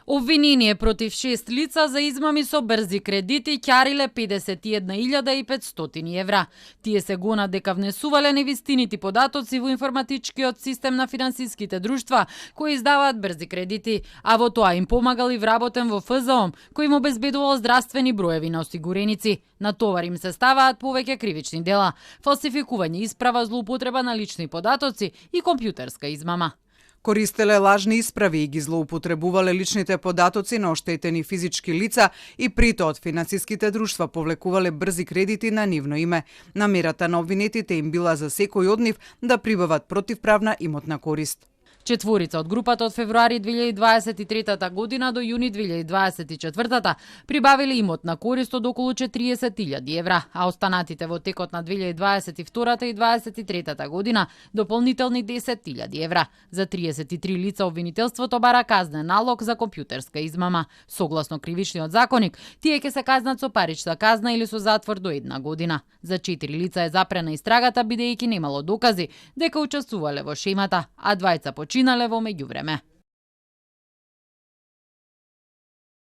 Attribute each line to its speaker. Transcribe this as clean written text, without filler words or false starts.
Speaker 1: Обвинение против 6 лица за измами со брзи кредити ќариле 51.500 евра. Тие се гонат дека внесувале невистинити податоци во информатичкиот систем на финансиските друштва кои издаваат брзи кредити, а во тоа им помагал и вработен во ФЗО, кој им обезбедувал здравствени броеви на осигуреници. На товар им се ставаат повеќе кривични дела: фалсификување исправа, злоупотреба на лични податоци и компјутерска измама.
Speaker 2: Користеле лажни исправи и ги злоупотребувале личните податоци на оштетени физички лица и прито од финансиските друштва повлекувале брзи кредити на нивно име. Намерата на обвинетите им била за секој од нив да прибават противправна имотна корист.
Speaker 1: Четворица од групата од февруари 2023 година до јуни 2024 прибавиле имотна корист од околу 40.000 евра, а останатите во текот на 2022 и 2023 година дополнителни 10.000 евра. За 33 лица обвинителството бара казнен налог за компјутерска измама. Согласно кривичниот законник, тие ќе се казнат со парична казна или со затвор до 1 година. За 4 лица е запрена истрагата бидејќи немало докази дека учествувале во шемата, а двајца починале во меѓувреме.